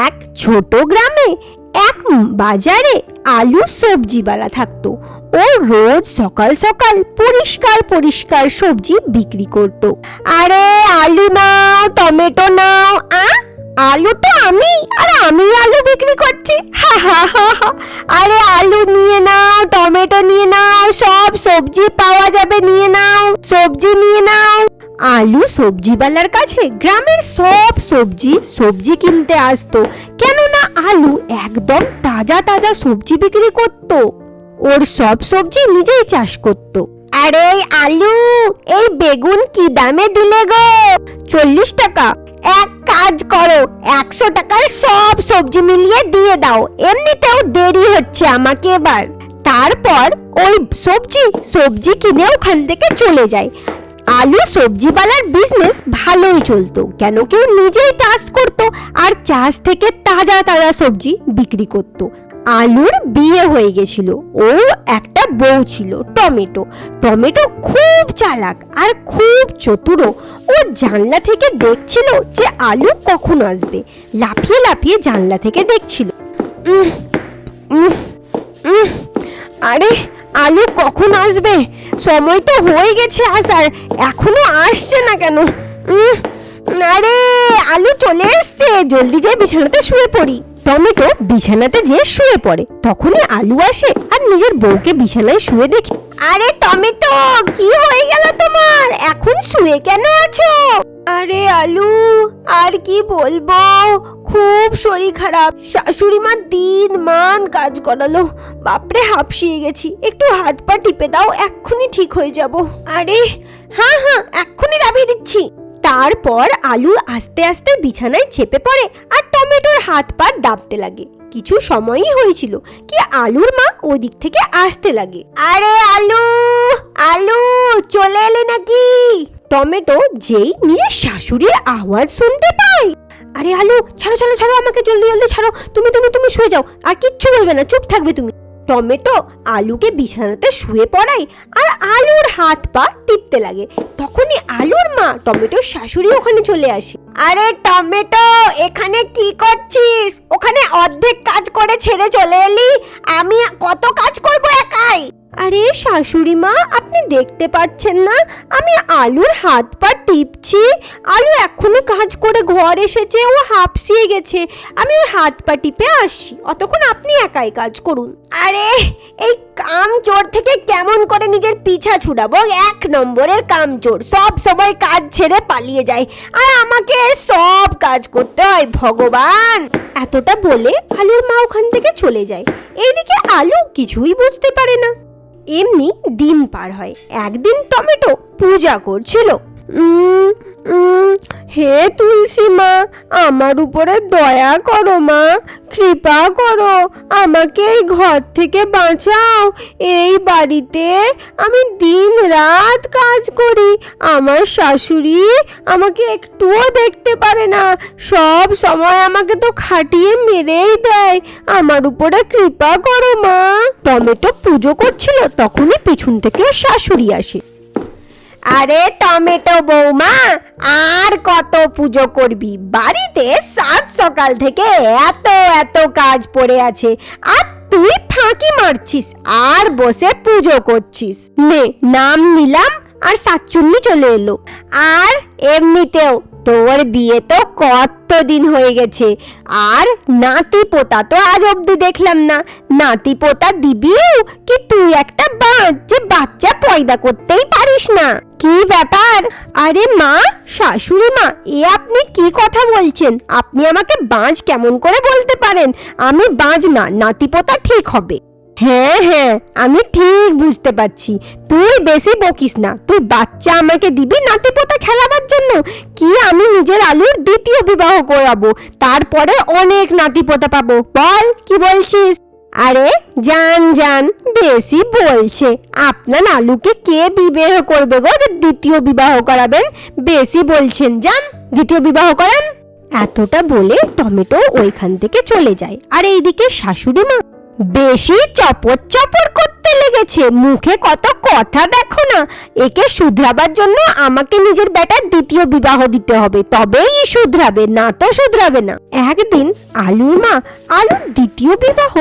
এক ছোট গ্রামে এক বাজারে আলু সবজিওয়ালা থাকতো। ও রোজ সকাল সকাল পরিষ্কার পরিষ্কার সবজি বিক্রি করত। আরে আলু নাও, টমেটো নাও। আলু তো আমি, আর আমি আলু বিক্রি করছি। হা হা হা হা। আরে আলু নিয়ে নাও, টমেটো নিয়ে নাও, সব সবজি পাওয়া যাবে, নিয়ে নাও, সবজি নিয়ে নাও। আলু সবজিওয়ালার কাছে গ্রামের সব সবজি কিনতে আসতো, কেননা আলু একদম তাজা তাজা সবজি বিক্রি করত। ওর সব সবজি নিজেই চাষ করত। আরে আলু, এই বেগুন কি দামে দিলে গো? 40 টাকা। এক কাজ করো, 100 টাকার সব সবজি মিলিয়ে দিয়ে দাও, এমনিতেও দেরি হচ্ছে আমাকে এবার। তারপর ওই সবজি কিনে ওখান থেকে চলে যায়। আলু সবজিওয়ালার বিজনেস ভালোই চলতো, কেন কেউ নিজেই চাষ করতো আর চাষ থেকে তাজা তাজা সবজি বিক্রি করতো। আলুর বিয়ে হয়ে গেছিল, ও একটা বউ ছিল টমেটো। টমেটো খুব চালাক আর খুব চতুর। ও জানলা থেকে দেখছিল যে আলু কখন আসবে, লাফিয়ে লাফিয়ে জানলা থেকে দেখছিল। আরে আলু কখন আসবে? সময় তো হয়ে গেছে আসার, এখনো আসছে না কেন? আরে আলু চলে এসছে, জলদি যাই বিছানাতে শুয়ে পড়ি। টমেটো বিছানাতে যে শুয়ে পড়ে, তখনই আলু আসে আর নিজের বউকে বিছানায় শুয়ে দেখে। আরে টমেটো, কি হয়ে গেল তোমার? এখন শুয়ে কেন আছো? আরে আলু, আর কি বলবো, খুব শরীর খারাপ। শাশুড়ি মা দিন মান কাজ করালো, বাপরে হাঁপিয়ে গেছি। একটু হাত পা টিপে দাও, এক্ষুনি ঠিক হয়ে যাব। আরে হ্যাঁ হ্যাঁ, এক্ষুনি দাবিয়ে দিচ্ছি। তারপর আলু আস্তে আস্তে বিছানায় চেপে পড়ে আর টমেটোর হাত পা দাবতে লাগে। কিছু সময়ই হয়েছিল কি আলুর মা ওই দিক থেকে আসতে লাগে। আরে আলু, আলু চলে এলে নাকি? টমেটো যেই নিজের শাশুড়ির আওয়াজ শুনতে পায়, আরে আলু ছাড়ো ছাড়ো ছাড়ো, আমাকে জলদি জলদি ছাড়ো, তুমি তুমি তুমি শুয়ে যাও, আর কিচ্ছু বলবে না, চুপ থাকবে তুমি। টমেটো আলুকে বিছানাতে শুয়ে পড়ায় আর আলুর হাত পা টিপতে লাগে। তখনই আলুর মা টমেটোর শাশুড়ি ওখানে চলে আসে। আরে টমেটো, এখানে কি করছিস? ওখানে অর্ধেক কাজ করে ছেড়ে চলে এলি, আমি কত কাজ করব একাই? আরে শাশুড়ি মা, আপনি দেখতে পাচ্ছেন না আমি আলুর হাত পা টিপছি? আলু এখনই কাজ করে ঘর এসেছে, ও হাঁপিয়ে গেছে, আমি ওর হাত পা টিপে আসছি, অতক্ষণ আপনি একাই কাজ করুন। আরে এই কামচোর থেকে কেমন করে নিজের পিছা ছুড়াবো? 1 নম্বরের কামচোর, সব সময় কাজ ছেড়ে পালিয়ে যায়, আর আমাকে সব কাজ করতে হয়, ভগবান। এতটা বলে আলুর মা ওখান থেকে চলে যায়। এইদিকে আলু কিছুই বুঝতে পারে না। এমনি দিন পার হয়। একদিন টমেটো পূজা করছিল। হে তুলসী মা, আমার উপরে দয়া করো মা, কৃপা করো, আমাকে এই ঘর থেকে বাঁচাও। এই বাড়িতে আমি দিন রাত কাজ করি, আমার শাশুড়ি আমাকে একটুও দেখতে পারে না, সব সময় আমাকে তো খাটিয়ে মেরেই দেয়, আমার উপরে কৃপা করো মা। টমেটো পুজো করছিল, তখনই পিছন থেকে শাশুড়ি আসে। আরে টমেটো বৌমা, আর কত পুজো করবি? বাড়িতে সাত সকাল থেকে এত এত কাজ পড়ে আছে, আর তুই ফাঁকি মারছিস আর বসে পুজো করছিস। নে, নাম নিলাম আর সাতচুন্নি চলে এলো। আর এমনিতেও তোর বিয়ে তো কতদিন হয়ে গেছে, আর নাতি পোতা তো আজ অব্দি দেখলাম না। নাতি পোতা দিবিও কি তুই একটা বাঁচ, যে বাচ্চা পয়দা করতেই পারিস না? কি ব্যাপার? আরে মা, শাশুড়ি মা, এ আপনি কি কথা বলছেন? আপনি আমাকে বাঁচ কেমন করে বলতে পারেন? আমি বাঁচ না, নাতি পোতা ঠিক হবে। হ্যাঁ হ্যাঁ, আমি ঠিক বুঝতে পারছি, তুই বেশি বকিস না। তুই বাচ্চা আমাকে দিবি নাতি পোতা খেলাবার জন্য? কি আমি নিজের আলুর দ্বিতীয় বিবাহ করাবো, তারপরে অনেক নাতি পোতা পাবো? বল, কি বলছিস? আরে জান জান, বেশি বলছে। আপনার আলুকে কে বিবাহ করবে গো যে দ্বিতীয় বিবাহ করাবেন? বেশি বলছেন, যান দ্বিতীয় বিবাহ করেন। এতটা বলে টমেটো ওইখান থেকে চলে যায়। আর এইদিকে শাশুড়ি মা বেশি চপর চপর করতে লেগে গেছে, মুখে কত কথা দেখো না। একে শুধরাবার জন্য আমাকে নিজের বেটার দ্বিতীয় বিবাহ দিতে হবে, তবেই শুধরাবে, না তো শুধরাবে না। একদিন আলুর মা আলুর দ্বিতীয় বিবাহ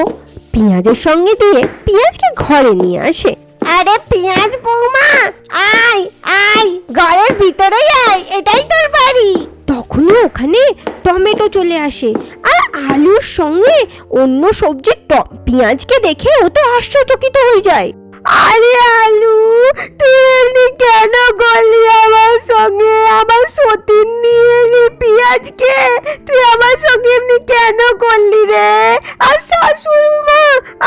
পেঁয়াজের সঙ্গে দিয়ে পেঁয়াজকে ঘরে নিয়ে আসে। আরে পেঁয়াজ বৌমা, আয় আয়, ঘরের ভিতরেই আয়, এটাই তোর বাড়ি। তখনই ওখানে টমেটো চলে আসে, আর আলুর সঙ্গে অন্য সবজির পেঁয়াজকে দেখে ও তো আশ্চর্যচকিত হয়ে যায়। আরে আলু, তুই এমনি কেন করলি আমার সঙ্গে? আমার সতীন নিয়ে এলি পেঁয়াজকে, তুই আমার সঙ্গে এমনি কেন করলি রে? আর শাশুড়ি মা,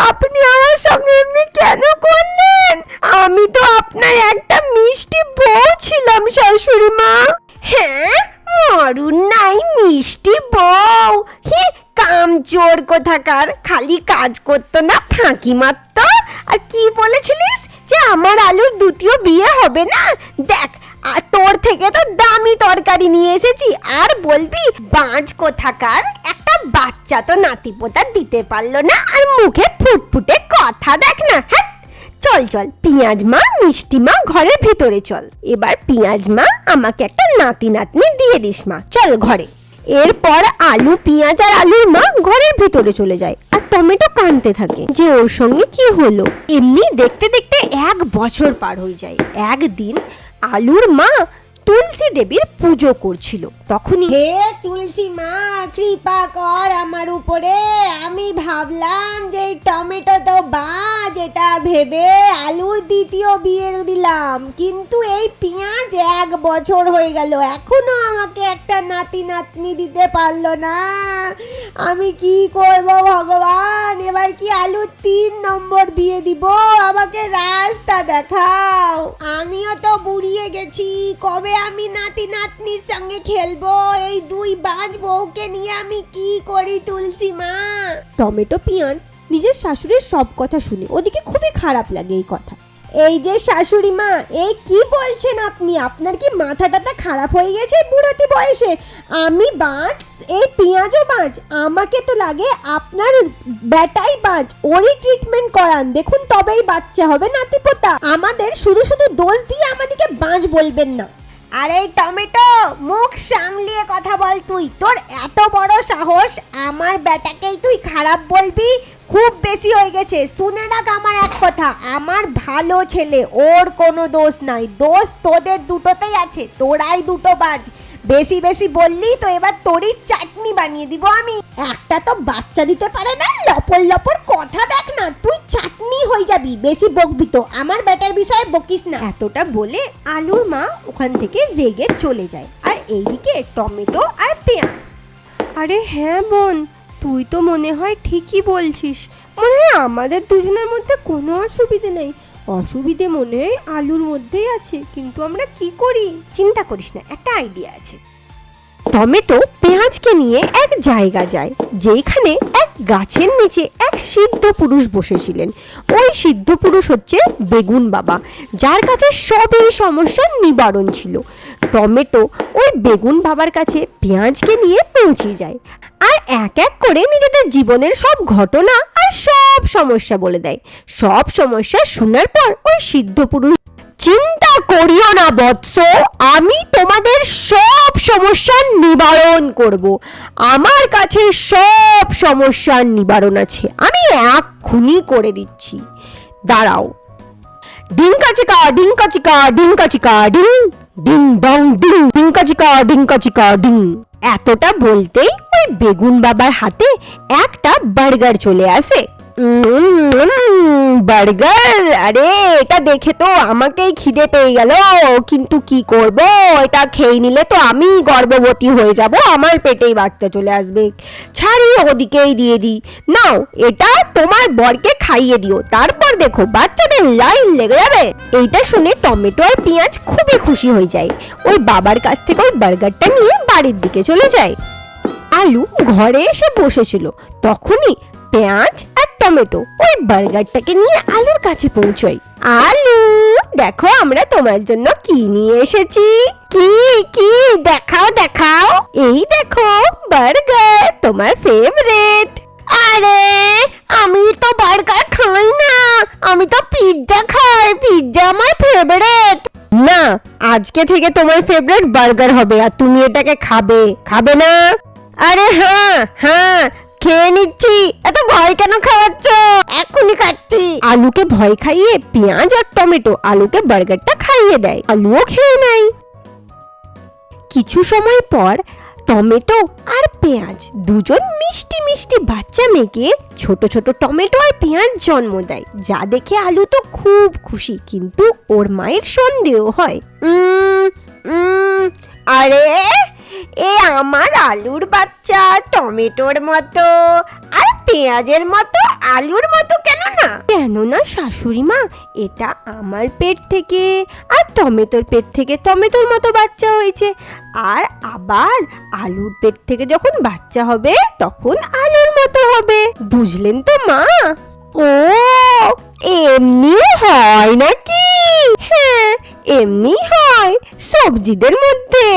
আপনি আমার সঙ্গে এমনি কেন করলেন? আমি তো আপনার একটা মিষ্টি বউ ছিলাম শাশুড়ি মা। হ্যাঁ, মরুন নাই মিষ্টি বউ, হি কামচোর কোথাকার, খালি কাজ করতো না, ফাঁকি মারতো। আর কি বলেছিলিস যে আমার আলুর দ্বিতীয় বিয়ে হবে না? দেখ, আর তোর থেকে তো দামি তরকারি নিয়ে এসেছি, আর বলবি বাঁচ কোথাকার, একটা বাচ্চা তো নাতিপোতা দিতে পারলো না, আর মুখে ফুটফুটে কথা দেখ না। হ্যাঁ, চল চল পেঁয়াজ মা, মিষ্টি মা, ঘরের ভিতরে চল। এবার পেঁয়াজ মা, আমাকে একটা নাতি নাতনি দিয়ে দিস মা, চল ঘরে। এরপর আলু, পেঁয়াজ আর আলুর মা ঘরের ভিতরে চলে যায়, আর টমেটো কাঁদতে থাকে যে ওর সঙ্গে কি হলো। এমনি দেখতে দেখতে 1 বছর পার হয়ে যায়। একদিন আলুর মা তুলসী দেবীর পুজো করছিল, তখনই, হে তুলসী মা, কৃপা কর আমার উপরে। আমি ভাবলাম যে টমেটো তো বাজ, এটা ভেবে আলুর দ্বিতীয় বিয়ে দিলাম, কিন্তু এই পেঁয়াজ 1 বছর হয়ে গেল, এখনো আমাকে একটা নাতি নাতনি দিতে পারলো না। আমি কি করব ভগবান? এবার কি আলুর 3 নম্বর বিয়ে দিব? আমাকে রাস্তা দেখাও। আমিও তো বুড়িয়ে গেছি, কবে আমি নাতি নাতনির সঙ্গে খেলবো? এই 2 বাঁচ বউকে নিয়ে আমি কি করি তুলসী মা? টমেটো পেঁয়াজ নিজের শাশুড়ির সব কথা শুনে ওদিকে খুবই খারাপ লাগে এই কথা। এই যে শাশুড়ি মা, এই কি বলছেন আপনি? আপনার কি মাথা টাথা খারাপ হয়ে গেছে বুড়াতি বয়সে? আমি বাঁচ, এই পেঁয়াজও বাঁচ, আমাকে তো লাগে আপনার বেটাই বাঁচ, ওরই ট্রিটমেন্ট করান, দেখুন তবেই বাচ্চা হবে নাতিপোতা। আমাদের শুধু শুধু দোষ দিয়ে আমাদেরকে বাঁচ বলবেন না। আরে টমেটো, মুখ সামলিয়ে কথা বল তুই। তোর এত বড় সাহস, আমার বেটাকেই তুই খারাপ বলবি? খুব বেশি হয়ে গেছে। শুনে রাখ আমার এক কথা, আমার ভালো ছেলে, ওর কোনো দোষ নাই, দোষ তোদের দুটোতেই আছে, তোরাই দুটো বাজ। বেশি বেশি বললি তো এবার তোরই চাটনি বানিয়ে দিব আমি। একটা তো বাচ্চা দিতে পারে না, লপর লপর কথা দেখ না, তুই চাটনি হয়ে যাবি। বেশি বকবি তো, আমার বেটার বিষয়ে বকিস না। এতটা বলে আলুর মা ওখান থেকে রেগে চলে যায়, আর এইদিকে টমেটো আর পেঁয়াজ। আরে হ্যাঁ বোন, তুই তো মনে হয় ঠিকই বলছিস, মনে হয় আমাদের দুজনের মধ্যে কোনো অসুবিধে নেই, অসুবিধে মনে হয় আলুর মধ্যেই আছে, কিন্তু আমরা কি করি? চিন্তা করিস না, একটা আইডিয়া আছে। টমেটো পেঁয়াজকে নিয়ে এক জায়গা যায়, যেখানে এক গাছের নিচে এক সিদ্ধ পুরুষ বসেছিলেন। ওই সিদ্ধ পুরুষ হচ্ছে বেগুন বাবা, যার কাছে সবই সমস্যার নিবারণ ছিল। টমেটো ওই বেগুন বাবার কাছে পেঁয়াজকে নিয়ে পৌঁছে যায়, আর এক এক করে নিজেদের জীবনের সব ঘটনা আর সব সমস্যা বলে দেয়। সব সমস্যা শোনার পর ওই সিদ্ধ পুরুষ, চিন্তা করিও না বৎস, আমি তোমাদের সব সমস্যার নিবারণ করব। আমার কাছে সব সমস্যার নিবারণ আছে, আমি এক্ষুনি করে দিচ্ছি, দাঁড়াও। ডিঙ্কা চিকা ডিঙ্কা চিকা ডিঙ্কা চিকা ডিং, ডিং ডং ডিং, ডিঙ্কা চিকা ডিঙ্কা চিকা ডিং। এতটা বলতেই ওই বেগুন বাবার হাতে একটা বার্গার চলে আসে। বার্গার, আরে এটা দেখে তো আমাকেই খিদে পেয়ে গেল, কিন্তু কি করব, এটা খেয়ে নিলে তো আমি গর্ভবতী হয়ে যাব, আমার পেটেই বাচ্চা চলে আসবে। ছাড়িয়ে ওদিকেই দিয়ে দিই, নাও এটা তোমার বরকে খাইয়ে দিও, তারপর দেখো বাচ্চাদের লাইন লেগে যাবে। এইটা শুনে টমেটো আর পেঁয়াজ খুবই খুশি হয়ে যায়। ওই বাবার কাছ থেকে ওই বার্গারটা নিয়ে বাড়ির দিকে চলে যায়। আলু ঘরে এসে বসেছিল, তখনই পেঁয়াজ আর টমেটো ওই বার্গারটাকে নিয়ে আলুর কাছে পৌঁছয়। আলু, দেখো আমরা তোমার জন্য কি নিয়ে এসেছি। কি কি দেখাও দেখাও। এই দেখো বার্গার, তোমার ফেভারিট। আরে আমি তো বার্গার খাই না, আমি তো পিৎজা খাই, পিৎজা আমার ফেভারিট। না, আজকে থেকে তোমার ফেভারিট বার্গার হবে আর তুমি এটাকে খাবে, খাবে না? আরে হ্যাঁ হ্যাঁ, খেয়ে নিচ্ছি। এত ভয় কেন খাওয়াচ্ছ? এখনই খাচ্ছি। আলুকে ভয় খাইয়ে পেঁয়াজ আর টমেটো আলুকে বার্গারটা খাইয়ে দেয়। আলুও খেয়ে নেয়। কিছু সময় পর টমেটো আর পেঁয়াজ দুজন মিষ্টি মিষ্টি বাচ্চা মেয়েকে ছোট ছোট টমেটো আর পেঁয়াজ জন্ম দেয়, যা দেখে আলু তো খুব খুশি, কিন্তু ওর মায়ের সন্দেহ হয়। আরে এ আমার আলুর বাচ্চা টমেটোর মতো আর পেঁয়াজের মতো আলুর মতো কেন না? কেননা শাশুড়ি মা, এটা আমার পেট থেকে আর টমেটোর পেট থেকে টমেটোর মতো বাচ্চা হয়েছে, আর আবার আলুর পেট থেকে যখন বাচ্চা হবে তখন আলুর মতো হবে। বুঝলেন তো মা? ও এমনি হয় নাকি? হ্যাঁ, এমনি হয় সবজিদের মধ্যে।